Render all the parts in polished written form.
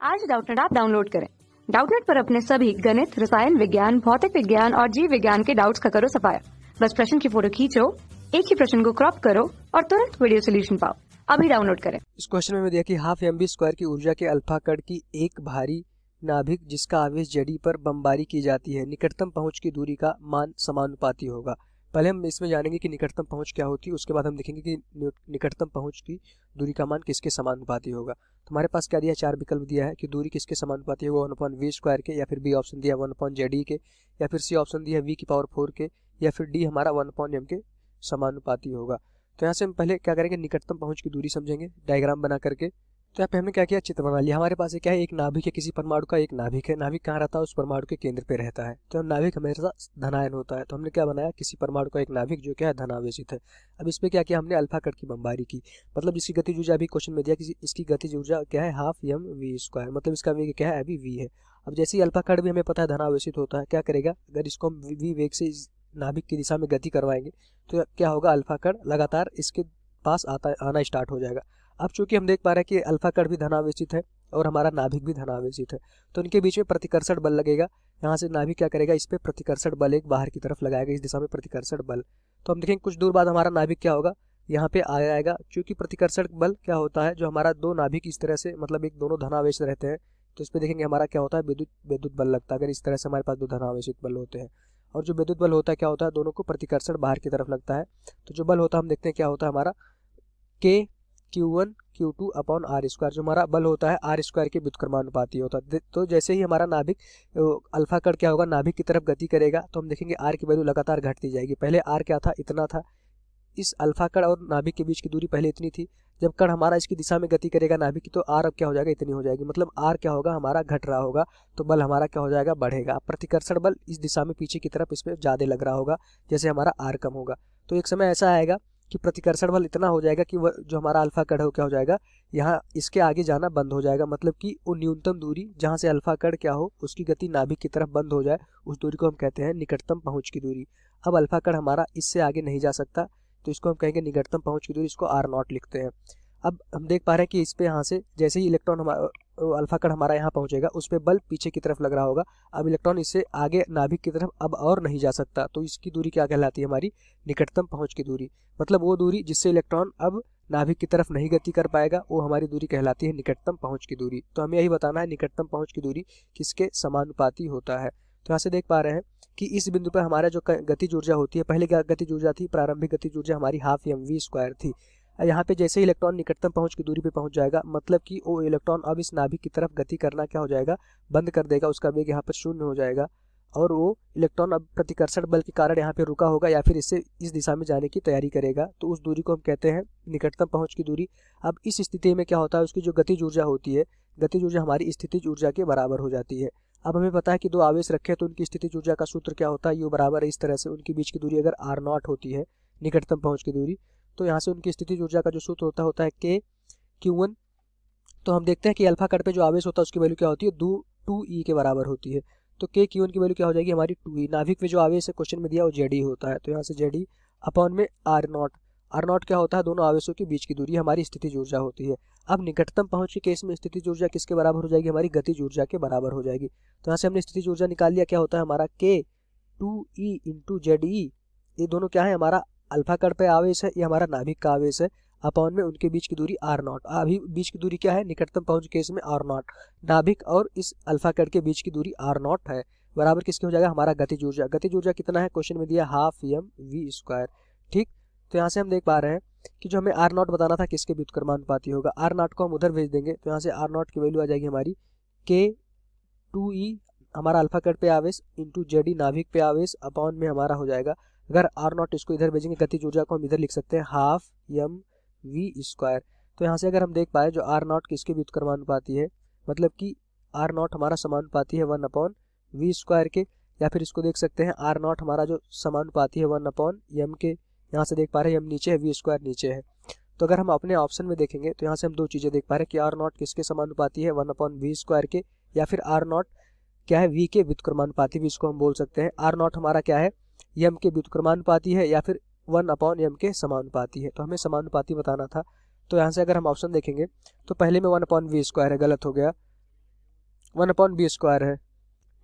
आज Doubtnut app download करें। Doubtnut पर अपने सभी गणित, रसायन विज्ञान, भौतिक विज्ञान और जीव विज्ञान के डाउट्स का करो सफाया। बस प्रश्न की फोटो खींचो, एक ही प्रश्न को क्रॉप करो और तुरंत वीडियो सोल्यूशन पाओ। अभी डाउनलोड करें। इस क्वेश्चन में दिया कि हाफ एम बी स्क्वायर की ऊर्जा के अल्फा कण की एक भारी नाभिक जिसका आवेश जेडी पर बमबारी की जाती है, निकटतम पहुंच की दूरी का मान समानुपाती होगा। पहले हम इसमें जानेंगे कि निकटतम पहुंच क्या होती है, उसके बाद हम देखेंगे कि निकटतम पहुंच की दूरी का मान किसके समानुपाती होगा। तो हमारे पास क्या दिया है, चार विकल्प दिया है कि दूरी किसके समानुपाती होगा, 1/v स्क्वायर के, या फिर बी ऑप्शन दिया 1/जेडी के, या फिर सी ऑप्शन दिया v की पावर 4 के, या फिर डी हमारा 1/m के समानुपाती होगा। तो यहाँ से हम पहले क्या करेंगे, निकटतम पहुंच की दूरी समझेंगे डायग्राम बना करके। तो यहाँ पे हमने क्या किया, चित्र बना लिया। हमारे पास क्या है, एक नाभिक है, किसी परमाणु का एक नाभिक है। नाभिक कहाँ रहता है, उस परमाणु के केंद्र पे रहता है। तो नाभिक हमेशा धनायन होता है। तो हमने क्या बनाया, किसी परमाणु का एक नाभिक जो क्या है धनावेशित है। अब इस पे क्या किया हमने, अल्फा कण की बमबारी की। मतलब इसकी गतिज ऊर्जा अभी क्वेश्चन में दिया कि इसकी गतिज ऊर्जा क्या है, हाफ एम वी स्क्वायर। मतलब इसका वेग क्या है, अभी वी है। अब जैसे ही अल्फा कण भी हमें पता है धनावेशित होता है, क्या करेगा, अगर इसको हम वी वेग से इस नाभिक की दिशा में गति करवाएंगे तो क्या होगा, अल्फा कण लगातार इसके पास आना स्टार्ट हो जाएगा। अब चूंकि हम देख पा रहे हैं कि अल्फा कण भी धनावेशित है और हमारा नाभिक भी धनावेशित है, तो इनके बीच में प्रतिकर्षण बल लगेगा। यहाँ से नाभिक क्या करेगा, इस पे प्रतिकर्षण बल एक बाहर की तरफ लगाएगा, इस दिशा में प्रतिकर्षण बल। तो हम देखेंगे कुछ दूर बाद हमारा नाभिक क्या होगा, यहाँ पे आ जाएगा। क्योंकि प्रतिकर्षण बल क्या होता है, जो हमारा दो नाभिक इस तरह से मतलब एक दोनों धनावेश रहते हैं, तो इस पे देखेंगे हमारा क्या होता है, विद्युत बल लगता है। अगर इस तरह से हमारे पास दो धनावेशित बल होते हैं, और जो विद्युत बल होता है क्या होता है, दोनों को प्रतिकर्षण बाहर की तरफ लगता है। तो जो बल होता है हम देखते हैं क्या होता है हमारा, के Q1 Q2 upon are square. जो हमारा बल होता है आर स्क्वायर के व्युत्क्रमानुपाती होता है। तो जैसे ही हमारा नाभिक अल्फा कण क्या होगा, नाभिक की तरफ गति करेगा, तो हम देखेंगे आर की वैल्यू लगातार घटती जाएगी। पहले आर क्या था, इतना था। इस अल्फा कण और नाभिक के बीच की दूरी पहले इतनी थी। जब कण हमारा इसकी दिशा में गति करेगा नाभिक की, तो आर अब क्या हो जाएगा, इतनी हो जाएगी। मतलब आर क्या होगा, हमारा घट रहा होगा, तो बल हमारा क्या हो जाएगा, बढ़ेगा। प्रतिकर्षण बल इस दिशा में पीछे की तरफ इस पर ज्यादा लग रहा होगा, जैसे हमारा आर कम होगा। तो एक समय ऐसा आएगा कि प्रतिकर्षण बल इतना हो जाएगा कि वह जो हमारा अल्फा कण हो क्या हो जाएगा, यहाँ इसके आगे जाना बंद हो जाएगा। मतलब कि वो न्यूनतम दूरी जहाँ से अल्फा कण क्या हो, उसकी गति नाभिक की तरफ बंद हो जाए, उस दूरी को हम कहते हैं निकटतम पहुंच की दूरी। अब अल्फा कण हमारा इससे आगे नहीं जा सकता, तो इसको हम कहेंगे निकटतम पहुंच की दूरी, इसको आर नॉट लिखते हैं। अब हम देख पा रहे हैं कि इस पे यहाँ से जैसे ही इलेक्ट्रॉन हमारा अल्फा कण हमारा यहाँ पहुंचेगा, उस पर बल पीछे की तरफ लग रहा होगा। अब इलेक्ट्रॉन इससे आगे नाभिक की तरफ अब और नहीं जा सकता, तो इसकी दूरी क्या कहलाती है, हमारी निकटतम पहुंच की दूरी। मतलब वो दूरी जिससे इलेक्ट्रॉन अब नाभिक की तरफ नहीं गति कर पाएगा, वो हमारी दूरी कहलाती है निकटतम पहुंच की दूरी। तो हमें यही बताना है निकटतम पहुंच की दूरी किसके समानुपाती होता है। तो यहाँ से देख पा रहे हैं कि इस बिंदु पर हमारा जो गतिज ऊर्जा होती है, पहले क्या गतिज ऊर्जा थी, प्रारंभिक गतिज ऊर्जा हमारी हाफ एम वी स्क्वायर थी। यहाँ पे जैसे ही इलेक्ट्रॉन निकटतम पहुंच की दूरी पे पहुंच जाएगा, मतलब कि वो इलेक्ट्रॉन अब इस नाभिक की तरफ गति करना क्या हो जाएगा, बंद कर देगा। उसका वेग यहाँ पर शून्य हो जाएगा, और वो इलेक्ट्रॉन अब प्रतिकर्षण बल के कारण यहाँ पे रुका होगा, या फिर इससे इस दिशा में जाने की तैयारी करेगा। तो उस दूरी को हम कहते हैं निकटतम पहुंच की दूरी। अब इस स्थिति में क्या होता है, उसकी जो गतिज ऊर्जा होती है, गतिज ऊर्जा हमारी स्थितिज ऊर्जा के बराबर हो जाती है। अब हमें पता है कि दो आवेश रखे, तो उनकी स्थितिज ऊर्जा का सूत्र क्या होता है, यू बराबर है इस तरह से। उनके बीच की दूरी अगर आर नॉट होती है, निकटतम पहुंच की दूरी, तो यहाँ से उनकी स्थितिज ऊर्जा का जो सूत्र होता है के Q1। तो हम देखते हैं कि अल्फा कण पे जो आवेश होता है उसकी वैल्यू क्या होती है, 2e के बराबर होती है। तो के Q1 की वैल्यू क्या हो जाएगी, हमारी 2e। नाभिक में जो आवेश है क्वेश्चन में दिया वो जेडी होता है, तो यहाँ से जेडी अपॉन में आर नॉट। आर नॉट क्या होता है, दोनों आवेशों के बीच की दूरी, हमारी स्थितिज ऊर्जा होती है। अब निकटतम पहुंच के केस में स्थितिज ऊर्जा किसके बराबर हो जाएगी, हमारी गतिज ऊर्जा के बराबर हो जाएगी। तो यहाँ से हमने स्थितिज ऊर्जा निकाल लिया, क्या होता है हमारा के 2e इंटू जेडी। ये दोनों क्या है, हमारा अल्फा कण पे आवेश है, ये हमारा नाभिक का आवेश है, अपॉन में उनके बीच की दूरी आर नॉट। अभी बीच की दूरी क्या है, निकटतम पहुंच केस में आर नॉट। नाभिक और इस अल्फा कण के बीच की दूरी आर नॉट है, बराबर किसके हो जाएगा, हमारा गतिज ऊर्जा। गतिज ऊर्जा कितना है, क्वेश्चन में दिया हाफ एम वी स्क्वायर। ठीक, तो यहाँ से हम देख पा रहे हैं कि जो हमें आर नॉट बताना था किसके व्युत्क्रमानुपाती होगा, आर नॉट को हम उधर भेज देंगे, तो यहाँ से आर नॉट की वैल्यू आ जाएगी हमारी के 2e हमारा अल्फा कण पे आवेश इंटू जेडी नाभिक पे आवेश, अपॉन में हमारा हो जाएगा, अगर आर नॉट इसको इधर भेजेंगे, गतिज ऊर्जा को हम इधर लिख सकते हैं हाफ एम वी स्क्वायर। तो यहाँ से अगर हम देख पाए जो आर नॉट किसके व्युत्क्रमानुपाती है, मतलब कि आर नॉट हमारा समानुपाती है 1/v स्क्वायर के, या फिर इसको देख सकते हैं आर नॉट हमारा जो समानुपाती है 1/m के। यहाँ से देख पा रहे हैं m नीचे है, वी स्क्वायर नीचे है। तो अगर हम अपने ऑप्शन में देखेंगे तो यहाँ से हम दो चीज़ें देख पा रहे हैं कि आर नॉट किसके समानुपाती है, 1/v स्क्वायर के, या फिर आर नॉट क्या है, v के व्युत्क्रमानुपाती भी इसको हम बोल सकते हैं। आर नॉट हमारा क्या है, m के व्युत्क्रमानुपाती है, या फिर 1/m के समानुपाती है। तो हमें समानुपाती बताना था। तो यहाँ से अगर हम ऑप्शन देखेंगे तो पहले में 1/v स्क्वायर है, गलत हो गया। 1/b² है।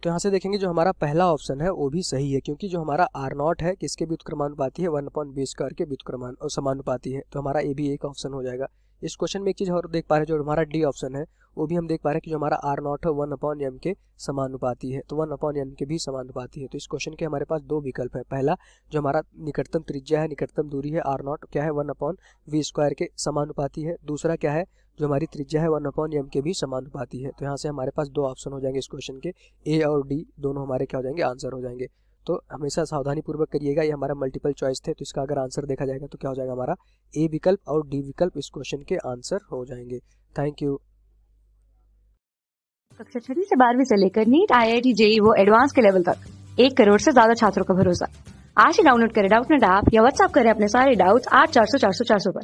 तो यहाँ से देखेंगे जो हमारा पहला ऑप्शन है वो भी सही है, क्योंकि जो हमारा r0 है किसके व्युत्क्रमानुपाती है, 1/b² के व्युत्क्रमान और समानुपाती है। तो हमारा ए भी एक ऑप्शन हो जाएगा। इस क्वेश्चन में एक चीज़ और देख पा रहे हैं, जो हमारा डी ऑप्शन है वो भी हम देख पा रहे हैं कि जो हमारा r0 है 1/m के समानुपाती है, तो 1/m के भी समानुपाती है। तो इस क्वेश्चन के हमारे पास दो विकल्प है। पहला जो हमारा निकटतम त्रिज्या है, निकटतम दूरी है r0 क्या है 1/v² के समानुपाती है। दूसरा क्या है, जो हमारी त्रिज्या है 1/m के भी समानुपाती है। तो यहाँ से हमारे पास दो ऑप्शन हो जाएंगे इस क्वेश्चन के, ए और डी दोनों हमारे क्या हो जाएंगे, आंसर हो जाएंगे। तो हमेशा सावधानी पूर्वक करिएगा, ये हमारा मल्टीपल चॉइस थे, तो इसका अगर आंसर देखा जाएगा तो क्या हो जाएगा, हमारा ए विकल्प और डी विकल्प इस क्वेश्चन के आंसर हो जाएंगे। Thank you. कक्षा 6वीं से 12वीं से लेकर नीट, IIT, JEE वो एडवांस के लेवल तक 1 करोड़ से ज्यादा छात्रों का भरोसा। आज ही डाउनलोड करें डाउटनेट ऐप या व्हाट्सएप करें अपने सारे डाउट्स 8400 400 400 पर।